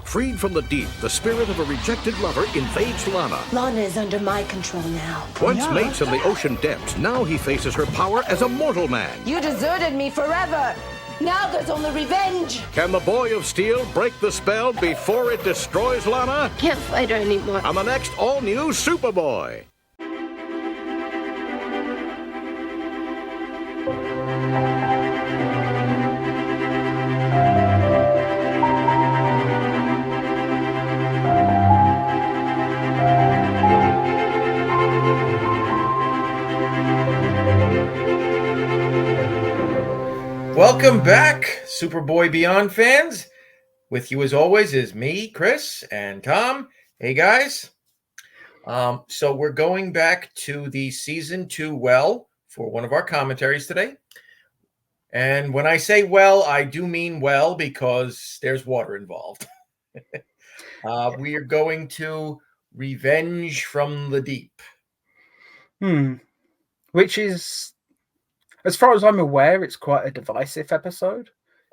Freed from the deep, the spirit of a rejected lover invades Lana. Lana is under my control now. Once mates in the ocean depths, now he faces her power as a mortal man. You deserted me forever. Now there's only revenge. Can the Boy of Steel break the spell before it destroys Lana? Can't fight her anymore. On the next all-new Superboy. Welcome back, Superboy Beyond fans. With you as always is me, Chris, and Tom. Hey guys. So we're going back to the season 2 well for one of our commentaries today. And when I say well, I do mean well because there's water involved. We are going to Revenge from the Deep. Which is, as far as I'm aware, it's quite a divisive episode.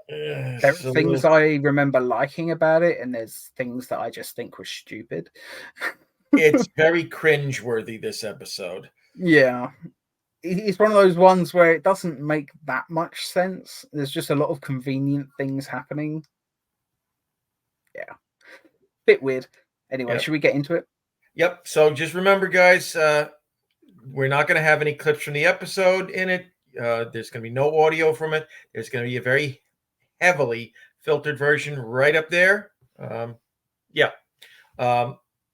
There are things I remember liking about it, and there's things that I just think were stupid. It's very cringeworthy, this episode. Yeah. It's one of those ones where it doesn't make that much sense. There's just a lot of convenient things happening. Yeah. Bit weird. Anyway, Yep. Should we get into it? Yep. So just remember, guys, we're not going to have any clips from the episode in it. There's going to be no audio from it. There's going to be a very heavily filtered version right up there.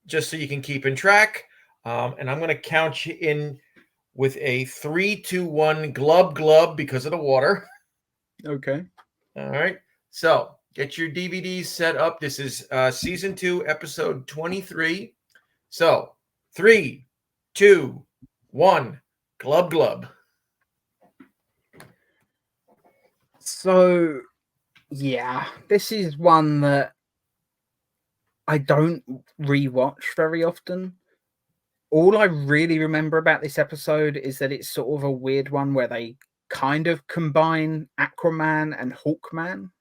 Just so you can keep in track. And I'm going to count you in with a 3, 2, 1 glub glub because of the water. Okay. All right. So get your DVDs set up. This is season 2, episode 23. So 3, 2, 1, glub glub. So, yeah, this is one that I don't rewatch very often. All I really remember about this episode is that it's sort of a weird one where they kind of combine Aquaman and Hawkman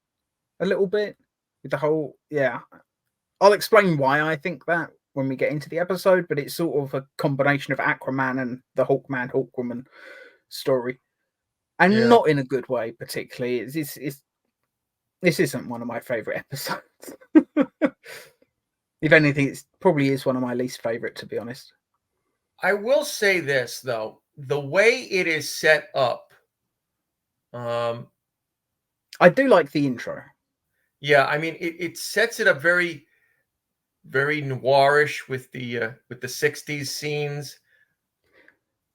a little bit with the whole, yeah. I'll explain why I think that when we get into the episode, but it's sort of a combination of Aquaman and the Hawkman, Hawkwoman story. And not in a good way, particularly. This isn't one of my favorite episodes. If anything, it probably is one of my least favorite, to be honest. I will say this, though. The way it is set up. I do like the intro. Yeah, I mean, it sets it up very, very noirish with the 60s scenes.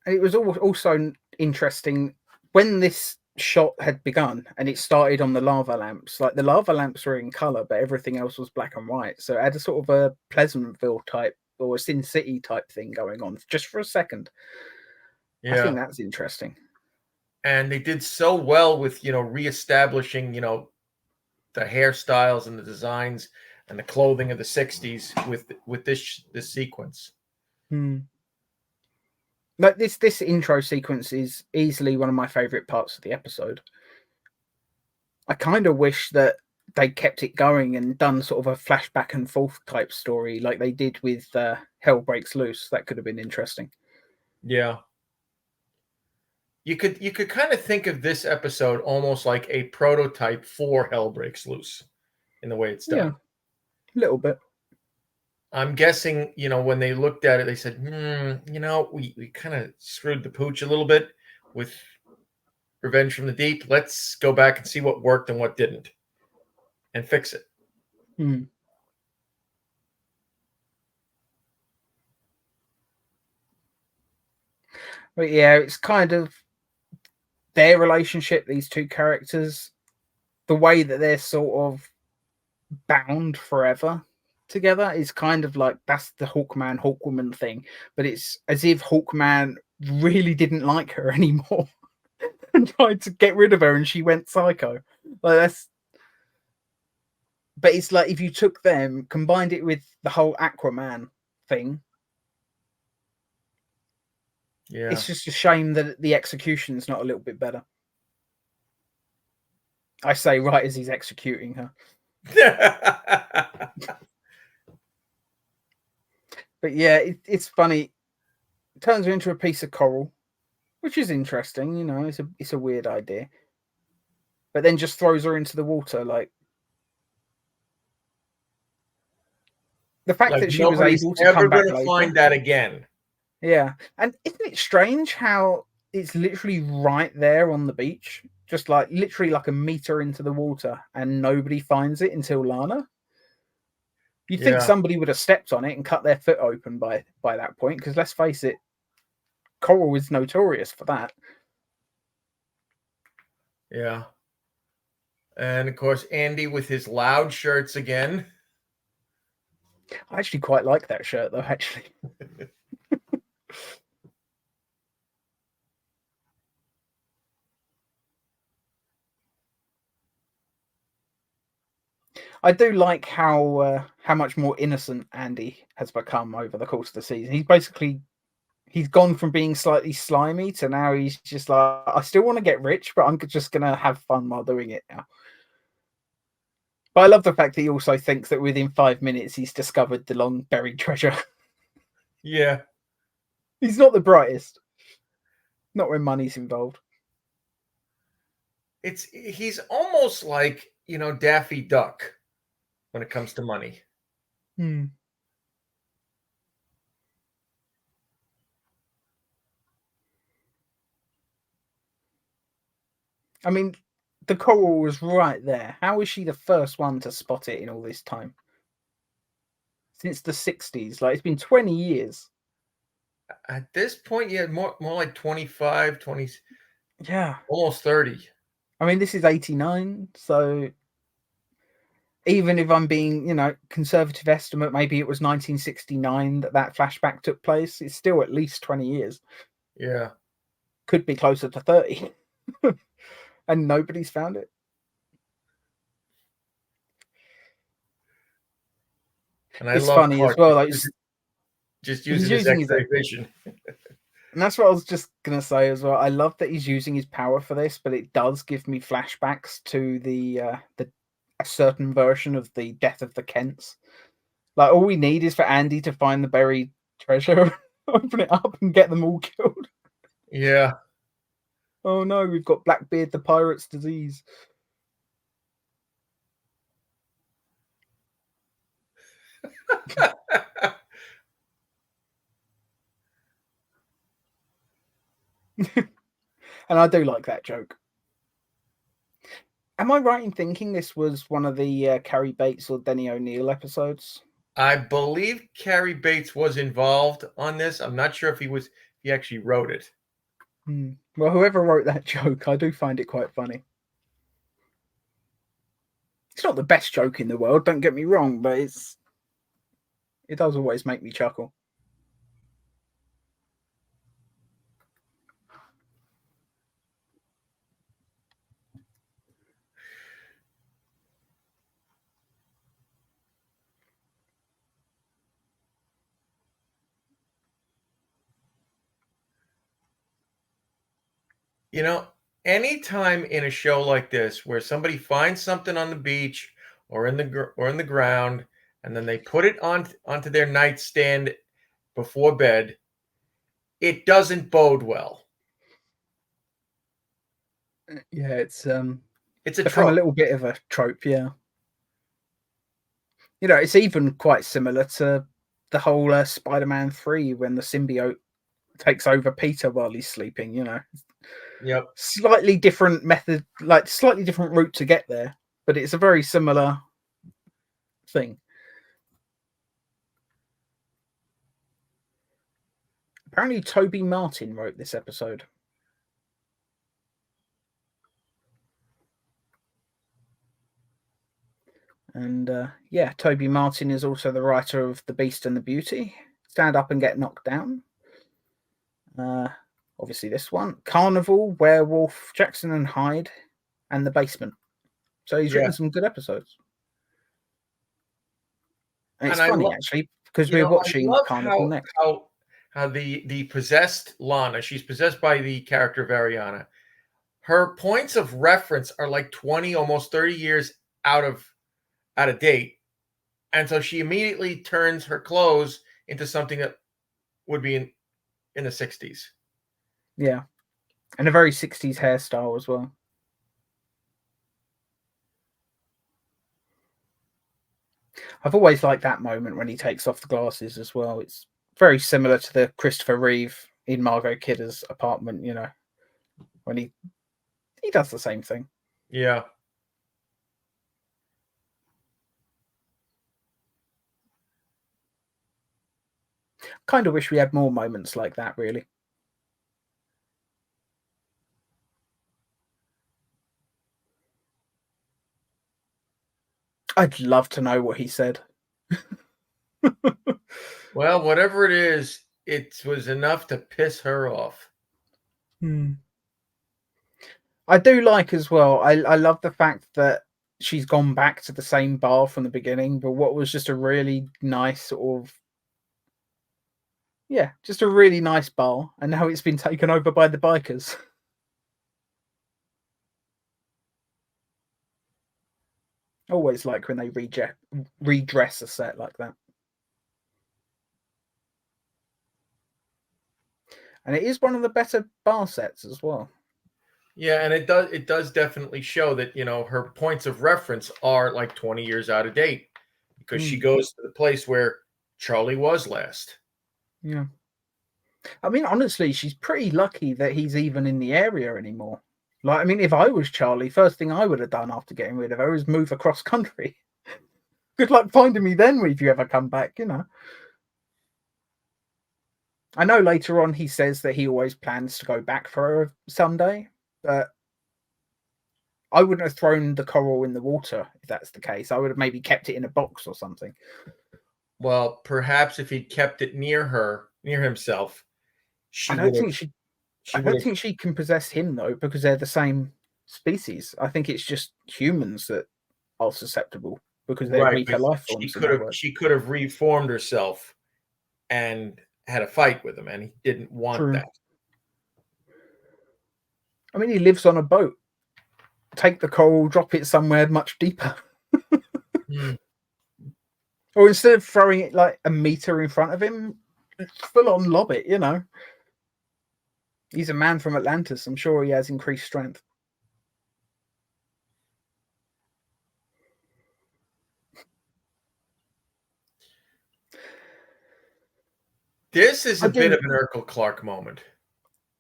And it was also interesting when this shot had begun and it started on the lava lamps. Like the lava lamps were in color, but everything else was black and white. So it had a sort of a Pleasantville type or a Sin City type thing going on just for a second. Yeah. I think that's interesting. And they did so well with, reestablishing, the hairstyles and the designs and the clothing of the 60s with this sequence. Like this intro sequence is easily one of my favorite parts of the episode. I kind of wish that they kept it going and done sort of a flashback and forth type story like they did with Hell Breaks Loose. That could have been interesting. Yeah. You could kind of think of this episode almost like a prototype for Hell Breaks Loose in the way it's done. Yeah, a little bit. I'm guessing, when they looked at it, they said, we kind of screwed the pooch a little bit with Revenge from the Deep. Let's go back and see what worked and what didn't and fix it. But yeah, it's kind of their relationship, these two characters, the way that they're sort of bound forever together is kind of like that's the Hawkman Hawkwoman thing, but it's as if Hawkman really didn't like her anymore and tried to get rid of her and she went psycho. But it's like if you took them, combined it with the whole Aquaman thing, it's just a shame that the execution's not a little bit better. I say right as he's executing her. But yeah, it's funny. It turns her into a piece of coral, which is interesting. You know, it's a weird idea. But then just throws her into the water. Like the fact Like that she was nobody's able to ever come back going to later. find that again. Yeah, and isn't it strange how it's literally right there on the beach, just like literally like a meter into the water, and nobody finds it until Lana? You'd think Yeah. somebody would have stepped on it and cut their foot open by that point, because let's face it, coral is notorious for that. Yeah. And of course, Andy with his loud shirts again. I actually quite like that shirt, though. Actually, I do like how much more innocent Andy has become over the course of the season. He's gone from being slightly slimy to now he's just like, I still want to get rich, but I'm just gonna have fun while doing it now. But I love the fact that he also thinks that within 5 minutes he's discovered the long buried treasure. Yeah. He's not the brightest. Not when money's involved. He's almost like, Daffy Duck when it comes to money. I mean, the coral was right there. How is she the first one to spot it in all this time? Since the 60s. Like, it's been 20 years. At this point, yeah, more like 25, 20, Yeah. almost 30. I mean, this is 89, so even if I'm being, conservative estimate, maybe it was 1969 that flashback took place. It's still at least 20 years. Yeah. Could be closer to 30. And nobody's found it. And I It's love funny Clark as well. Like, just he's using his using his- X-ray vision. And that's what I was just going to say as well. I love that he's using his power for this, but it does give me flashbacks to a certain version of the Death of the Kents. Like, all we need is for Andy to find the buried treasure, open it up, and get them all killed. Yeah. Oh no, we've got Blackbeard the pirate's disease. And I do like that joke. Am I right in thinking this was one of the Carrie Bates or Denny O'Neil episodes? I believe Carrie Bates was involved on this. I'm not sure if he actually wrote it. Well, whoever wrote that joke, I do find it quite funny. It's not the best joke in the world, don't get me wrong, but it does always make me chuckle. Anytime in a show like this where somebody finds something on the beach or in the ground, and then they put it onto their nightstand before bed, it doesn't bode well. Yeah, it's a become trope. a little bit of a trope, yeah. It's even quite similar to the whole Spider-Man 3 when the symbiote takes over Peter while he's sleeping, Yep. Slightly different method, like slightly different route to get there, but it's a very similar thing. Apparently Toby Martin wrote this episode. And Toby Martin is also the writer of The Beast and the Beauty, Stand Up and Get Knocked Down. Obviously this one, Carnival, Werewolf, Jackson and Hyde, and The Basement. So he's written some good episodes. And it's funny actually because we're watching Carnival next. How the possessed Lana, she's possessed by the character of Ariana. Her points of reference are like 20, almost 30 years out of date. And so she immediately turns her clothes into something that would be in the 60s. Yeah. And a very 60s hairstyle as well. I've always liked that moment when he takes off the glasses as well. It's very similar to the Christopher Reeve in Margot Kidder's apartment, you know, when he does the same thing. Yeah. Kind of wish we had more moments like that, really. I'd love to know what he said. Well, whatever it is, it was enough to piss her off. I do like as well. I love the fact that she's gone back to the same bar from the beginning, but what was just a really nice sort of just a really nice bar, and now it's been taken over by the bikers. Always like when they redress a set like that. And it is one of the better bar sets as well. Yeah, and it does definitely show that, you know, her points of reference are like 20 years out of date because she goes to the place where Charlie was last. Yeah. I mean, honestly, she's pretty lucky that he's even in the area anymore. Like, I mean, if I was Charlie, first thing I would have done after getting rid of her is move across country. Good luck finding me then if you ever come back, you know. I know later on he says that he always plans to go back for her someday, but I wouldn't have thrown the coral in the water if that's the case. I would have maybe kept it in a box or something. Well, perhaps if he'd kept it near himself, I don't think she can possess him though, because they're the same species. I think it's just humans that are susceptible because they're weaker life forms. She could have reformed herself and had a fight with him, and he didn't want that. I mean, he lives on a boat. Take the coral, drop it somewhere much deeper. Or instead of throwing it like a meter in front of him, full on lob it, you know. He's a man from Atlantis. I'm sure he has increased strength. This is a bit of an Urkel Clark moment.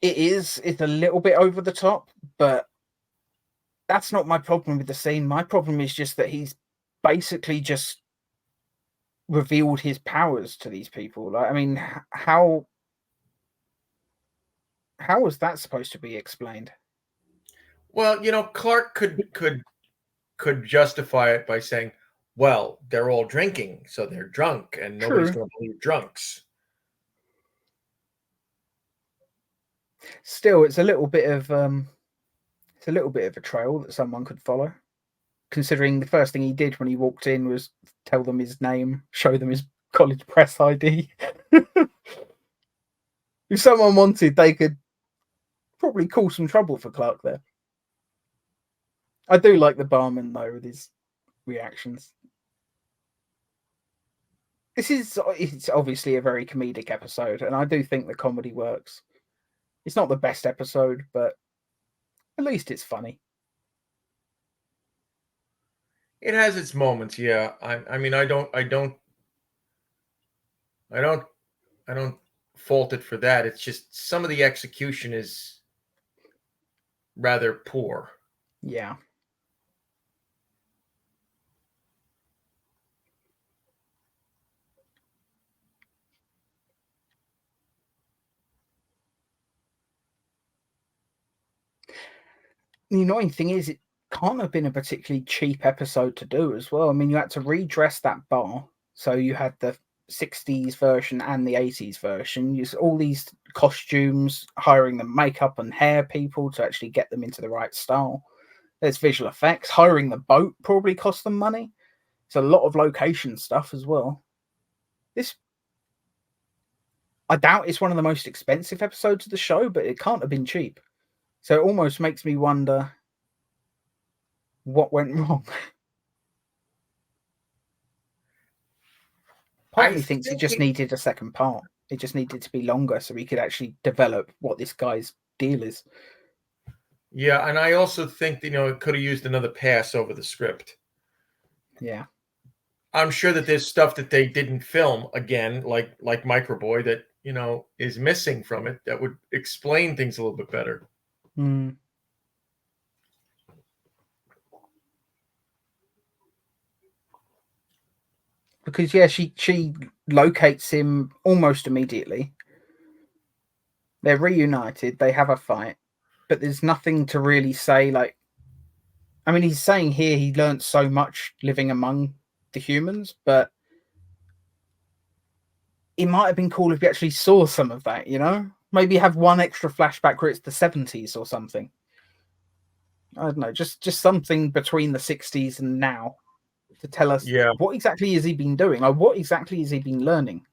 It is. It's a little bit over the top, but that's not my problem with the scene. My problem is just that he's basically just revealed his powers to these people. Like, I mean, how was that supposed to be explained? Well, you know, Clark could justify it by saying, well, they're all drinking, so they're drunk, and nobody's going to believe drunks. Still, it's a little bit of a trail that someone could follow, considering the first thing he did when he walked in was tell them his name, show them his college press ID. If someone wanted, they could probably cause some trouble for Clark there. I do like the barman though with his reactions. It's obviously a very comedic episode, and I do think the comedy works. It's not the best episode, but at least it's funny. It has its moments, yeah. I mean, I don't fault it for that. It's just some of the execution is rather poor. Yeah. The annoying thing is it can't have been a particularly cheap episode to do as well. I mean, you had to redress that bar. So you had the 60s version and the 80s version. Use all these costumes, hiring the makeup and hair people to actually get them into the right style. There's visual effects. Hiring the boat probably cost them money. It's a lot of location stuff as well. I doubt it's one of the most expensive episodes of the show, but it can't have been cheap. So it almost makes me wonder what went wrong. Part of me thinks it just needed a second part. It just needed to be longer so we could actually develop what this guy's deal is. Yeah, and I also think that, it could have used another pass over the script. Yeah. I'm sure that there's stuff that they didn't film again, like Microboy, that is missing from it, that would explain things a little bit better. Mm. Because she locates him almost immediately. They're reunited. They have a fight, but there's nothing to really say. Like, I mean, he's saying here he learned so much living among the humans, but it might have been cool if we actually saw some of that. Maybe have one extra flashback where it's the 70s or something. I don't know, just something between the 60s and now to tell us what exactly has he been doing, or what exactly has he been learning.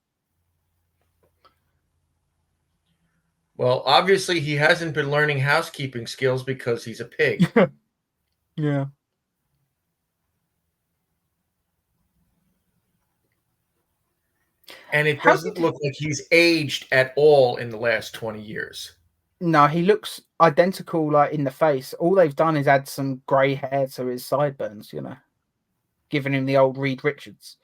Well, obviously he hasn't been learning housekeeping skills because he's a pig. Yeah. And it doesn't look like he's aged at all in the last 20 years. No, he looks identical, like in the face. All they've done is add some grey hair to his sideburns, giving him the old Reed Richards.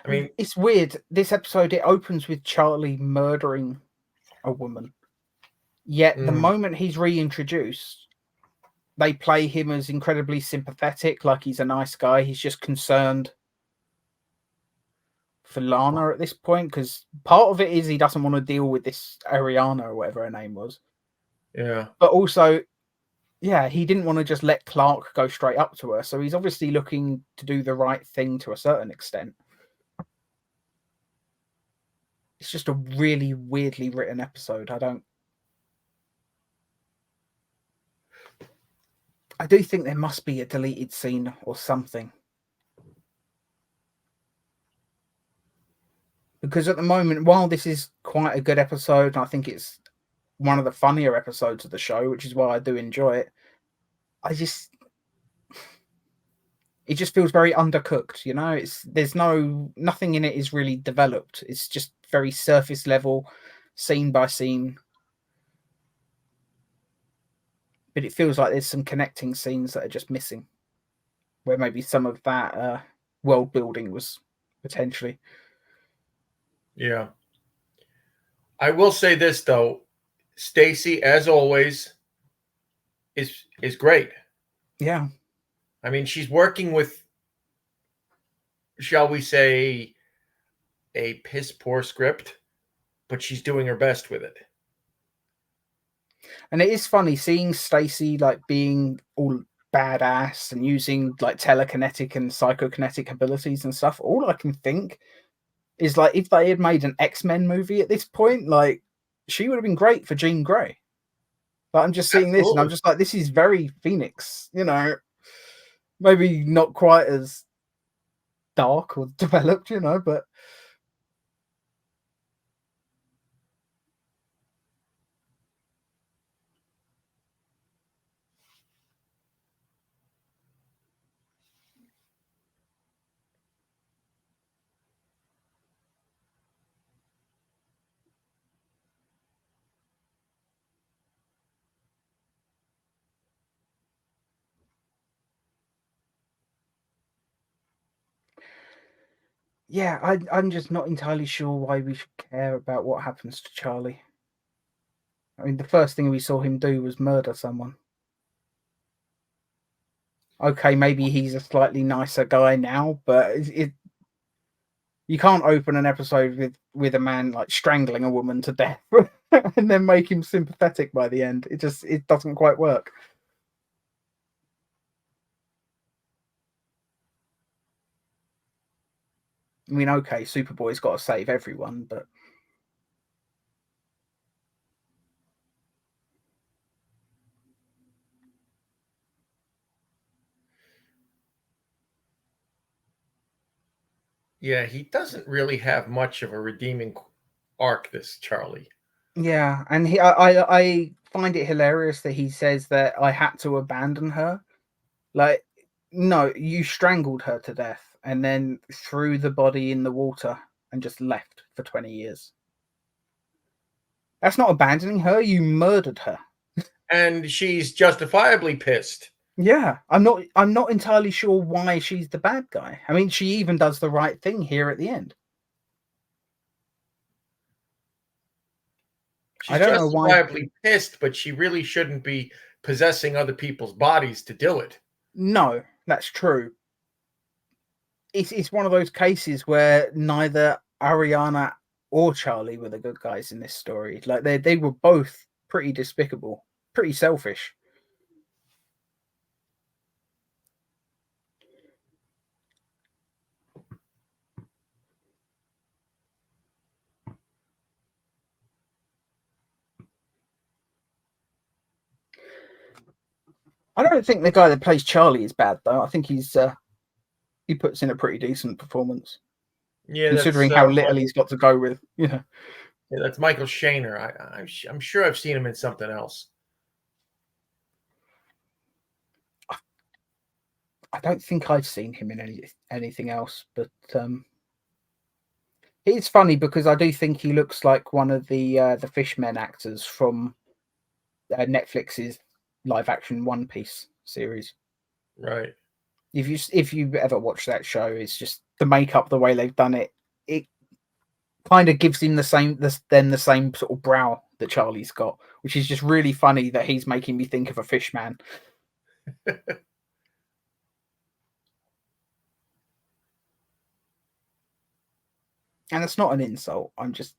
I mean, it's weird. This episode, it opens with Charlie murdering a woman. Yet the moment he's reintroduced, they play him as incredibly sympathetic, like he's a nice guy. He's just concerned for Lana at this point, because part of it is he doesn't want to deal with this Ariana or whatever her name was. Yeah. But also, he didn't want to just let Clark go straight up to her. So he's obviously looking to do the right thing to a certain extent. It's just a really weirdly written episode. I do think there must be a deleted scene or something. Because at the moment, while this is quite a good episode, and I think it's one of the funnier episodes of the show, which is why I do enjoy it, it just feels very undercooked, there's nothing in it is really developed. It's just very surface level, scene by scene. But it feels like there's some connecting scenes that are just missing, where maybe some of that world building was potentially. Yeah. I will say this though, Stacy, as always, is great. Yeah. I mean, she's working with, shall we say, a piss poor script, but she's doing her best with it. And it is funny seeing Stacy like being all badass and using like telekinetic and psychokinetic abilities and stuff. All I can think is like if they had made an X-Men movie at this point, like she would have been great for Jean Grey. But I'm just seeing this and I'm just like, this is very Phoenix, maybe not quite as dark or developed, but yeah, I'm just not entirely sure why we should care about what happens to Charlie. I mean, the first thing we saw him do was murder someone. Okay, maybe he's a slightly nicer guy now, but you can't open an episode with a man like strangling a woman to death and then make him sympathetic by the end. It doesn't quite work. I mean, okay, Superboy's got to save everyone, but Yeah, he doesn't really have much of a redeeming arc, this Charlie. Yeah, and I find it hilarious that he says that I had to abandon her. Like, no, you strangled her to death and then threw the body in the water and just left for 20 years. That's not abandoning her, you murdered her. And she's justifiably pissed. Yeah, I'm not entirely sure why she's the bad guy. I mean, she even does the right thing here at the end. I She's don't know why. justifiably pissed, but she really shouldn't be possessing other people's bodies to do it. No, that's true. It's one of those cases where neither Ariana or Charlie were the good guys in this story. Like they were both pretty despicable, pretty selfish. I don't think the guy that plays Charlie is bad though. I think he puts in a pretty decent performance, Yeah, considering how little he's got to go with. yeah, that's Michael Shaner. I'm sure I've seen him in something else. I don't think I've seen him in anything else, but it's funny because I do think he looks like one of the Fishmen actors from Netflix's live action One Piece series. Right. If you ever watch that show, it's just the makeup, the way they've done it. It kind of gives him the same sort of brow that Charlie's got, which is just really funny that he's making me think of a fish man. And it's not an insult. I'm just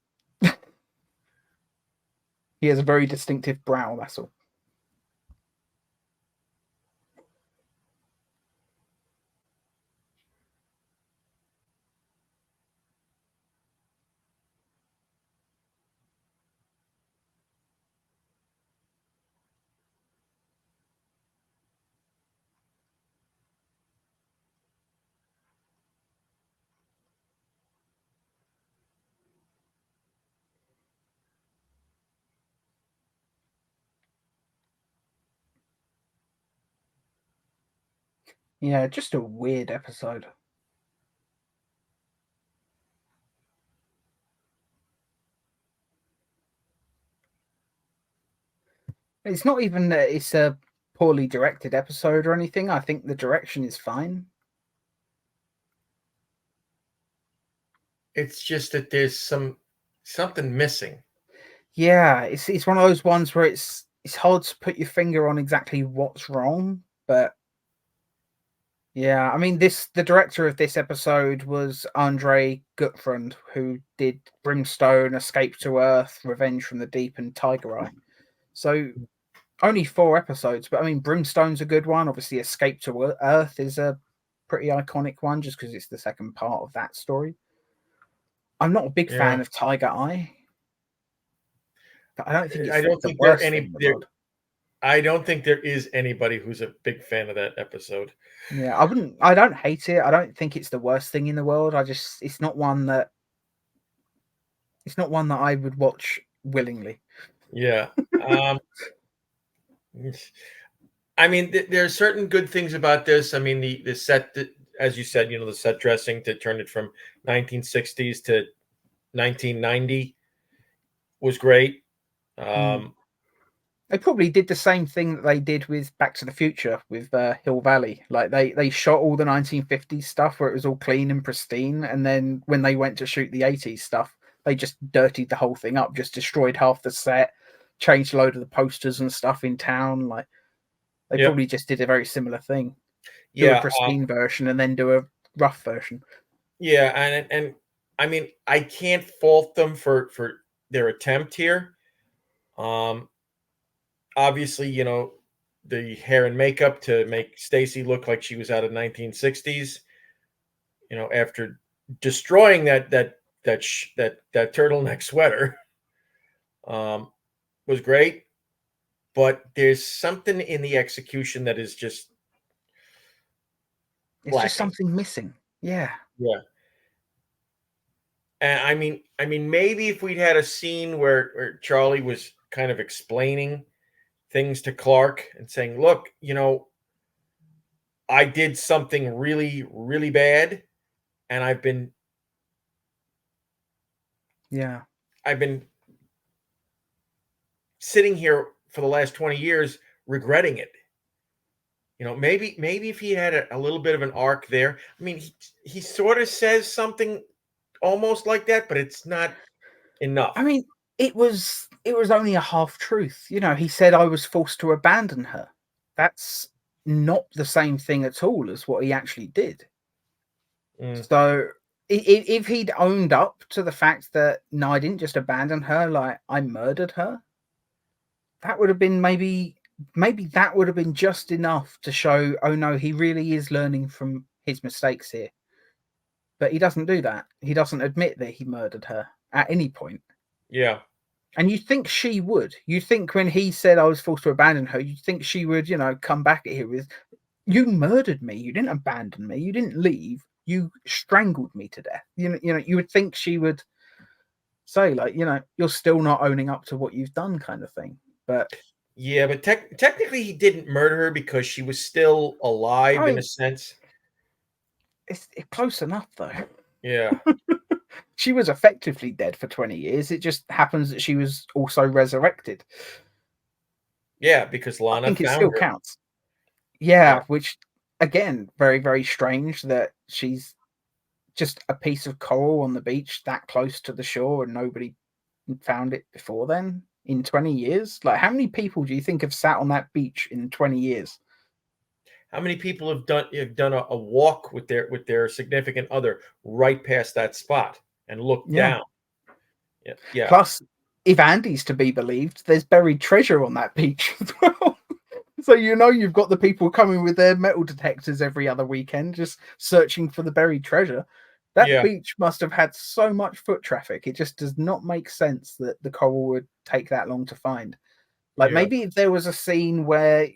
he has a very distinctive brow, that's all. Yeah, just a weird episode. It's not even that it's a poorly directed episode or anything. I think the direction is fine. It's just that there's something missing. Yeah, it's one of those ones where it's hard to put your finger on exactly what's wrong, but yeah, I mean the director of this episode was Andre Gutfrand, who did Brimstone, Escape to Earth, Revenge from the Deep, and Tiger Eye. So only 4 episodes, but I mean Brimstone's a good one. Obviously, Escape to Earth is a pretty iconic one just because it's the second part of that story. I'm not a big fan of Tiger Eye, but I don't think it's the worst thing in the world. I don't think there is anybody who's a big fan of that episode. Yeah, I don't hate it. I don't think it's the worst thing in the world. It's not one that I would watch willingly. Yeah. I mean, there are certain good things about this. I mean, the set, as you said, the set dressing to turn it from 1960s to 1990 was great. They probably did the same thing that they did with Back to the Future with Hill Valley. Like they shot all the 1950s stuff where it was all clean and pristine, and then when they went to shoot the 80s stuff, they just dirtied the whole thing up, just destroyed half the set, changed a load of the posters and stuff in town. Like they probably just did a very similar thing. Do a pristine version and then do a rough version. Yeah, and I mean, I can't fault them for their attempt here. Obviously, the hair and makeup to make Stacy look like she was out of 1960s. After destroying that turtleneck sweater, was great. But there's something in the execution that is just it's lacking. Just something missing. Yeah. Yeah. And I mean, maybe if we'd had a scene where Charlie was kind of explaining things to Clark and saying, "Look, I did something really, really bad, and Yeah. I've been sitting here for the last 20 years regretting it." Maybe if he had a little bit of an arc there. I mean, he sort of says something almost like that, but it's not enough. I mean, it was only a half truth. He said I was forced to abandon her. That's not the same thing at all as what he actually did. Mm, So if he'd owned up to the fact that no, I didn't just abandon her, like I murdered her, that would have been maybe that would have been just enough to show, oh no, he really is learning from his mistakes here. But he doesn't do that. He doesn't admit that he murdered her at any point. yeah, And you think she would. You think when he said I was forced to abandon her, you'd think she would, come back at him with, you murdered me. You didn't abandon me. You didn't leave. You strangled me to death. You would think she would say, like, you're still not owning up to what you've done, kind of thing. But yeah, but technically he didn't murder her because she was still alive I in a mean, sense. it's close enough though. Yeah, She was effectively dead for 20 years. It just happens that she was also resurrected. yeah, because I Lana think it found still her. counts. Yeah, Yeah, which again, very, very strange that she's just a piece of coral on the beach that close to the shore and nobody found it before then in 20 years. Like, how many people do you think have sat on that beach in 20 years? how many people have done a walk with their significant other right past that spot and looked Yeah. down? Yeah, yeah, Plus, if Andy's to be believed, there's buried treasure on that beach as well. So you've got the people coming with their metal detectors every other weekend, just searching for the buried treasure. That yeah, beach must have had so much foot traffic. It just does not make sense that the coral would take that long to find. Like yeah, maybe if there was a scene where,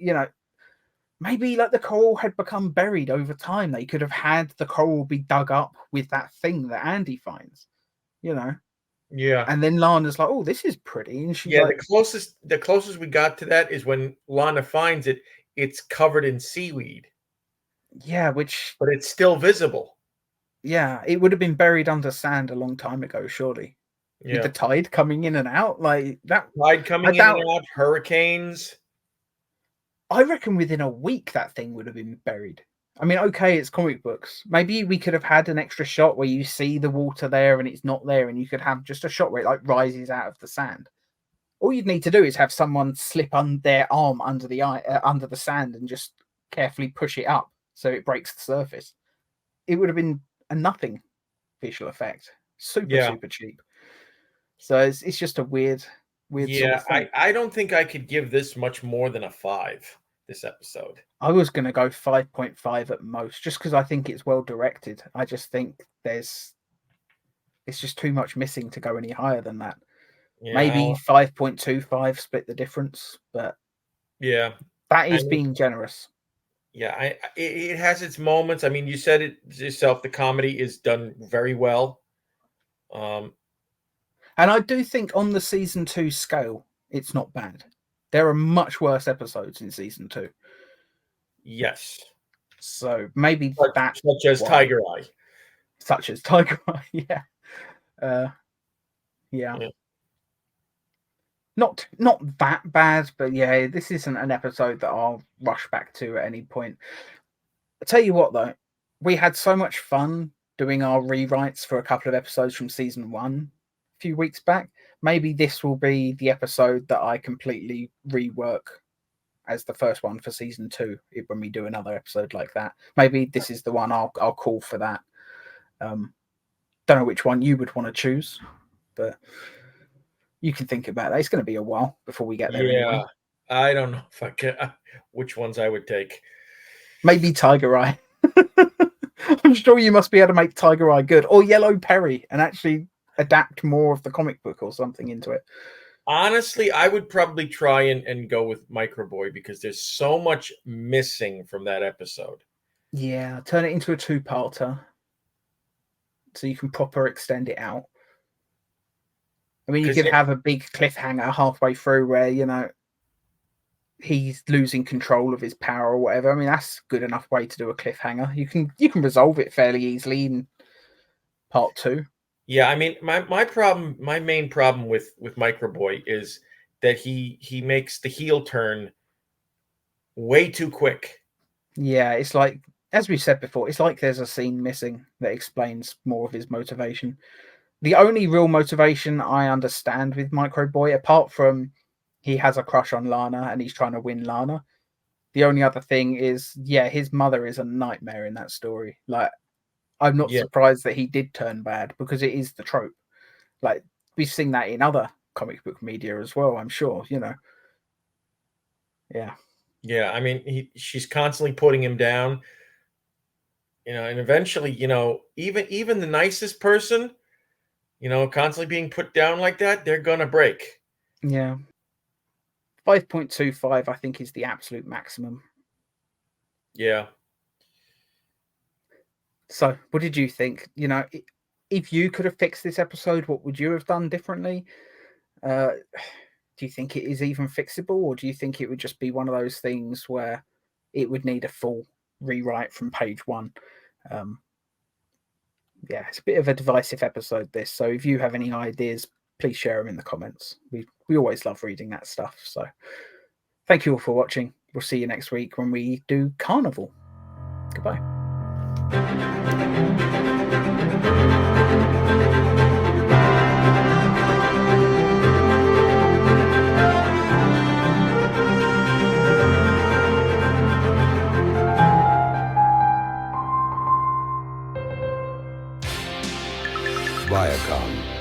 maybe like the coral had become buried over time, they could have had the coral be dug up with that thing that Andy finds, you know. yeah. And then Lana's like, "Oh, this is pretty," and she's Yeah, like, the closest we got to that is when Lana finds it. It's covered in seaweed, "Yeah," which but it's still visible. yeah, it would have been buried under sand a long time ago, surely. With the Yeah, tide coming in and out like that. tide I coming in and doubt. out, hurricanes. I reckon within a week that thing would have been buried. I mean, okay, it's comic books. Maybe we could have had an extra shot where you see the water there and it's not there, and you could have just a shot where it like rises out of the sand. All you'd need to do is have someone slip on their arm under under the sand and just carefully push it up so it breaks the surface. It would have been a nothing visual effect. Super, Yeah, super cheap. So it's just a weird sort yeah. of I thing. I don't think I could give this much more than a 5. This episode. I was going to go 5.5 at most, just because I think it's well directed. I just think it's just too much missing to go any higher than that. Yeah, Maybe 5.25 split the difference, but yeah. that I is mean, being generous. yeah. It has its moments. I mean, you said it yourself. The comedy is done very well. Um, And I do think on the season 2 scale, it's not bad. There are much worse episodes in season 2. yes, So maybe that's such as why, Tiger Eye. such as Tiger Eye. Yeah. Uh, yeah. Yeah. Not that bad, but yeah, this isn't an episode that I'll rush back to at any point. I tell you what, though, we had so much fun doing our rewrites for a couple of episodes from season 1 a few weeks back. Maybe this will be the episode that I completely rework as the first one for season 2 when we do another episode like that. Maybe this is the one I'll call for that. Don't know which one you would want to choose, but you can think about that. It's going to be a while before we get there Yeah, anyway. I don't know if I can which ones I would take. Maybe Tiger Eye. I'm sure you must be able to make Tiger Eye good, or Yellow Perry, and actually adapt more of the comic book or something into it. Honestly, I would probably try and go with Microboy because there's so much missing from that episode. Yeah, turn it into a two-parter. so you can proper extend it out. I mean, you 'Cause could it- have a big cliffhanger halfway through where, you know, he's losing control of his power or whatever. I mean, that's good enough way to do a cliffhanger. You can resolve it fairly easily in part 2. Yeah, I mean, my main problem with Microboy is that he makes the heel turn way too quick. Yeah, it's like, as we said before, it's like there's a scene missing that explains more of his motivation. The only real motivation I understand with Microboy, apart from he has a crush on Lana and he's trying to win Lana, the only other thing is, yeah, his mother is a nightmare in that story. Like, I'm not Yeah. surprised that he did turn bad, because it is the trope. Like, we've seen that in other comic book media as well, I'm sure, you know. Yeah. Yeah, I mean, she's constantly putting him down, you know, and eventually, you know, even the nicest person, you know, constantly being put down like that, they're gonna break. Yeah. 5.25, I think, is the absolute maximum. Yeah. So, what did you think? You know, if you could have fixed this episode, what would you have done differently? Do you think it is even fixable, or do you think it would just be one of those things where it would need a full rewrite from page 1? Yeah, it's a bit of a divisive episode, this. So if you have any ideas, please share them in the comments. We always love reading that stuff. So thank you all for watching. We'll see you next week when we do Carnival. Goodbye. Viacom.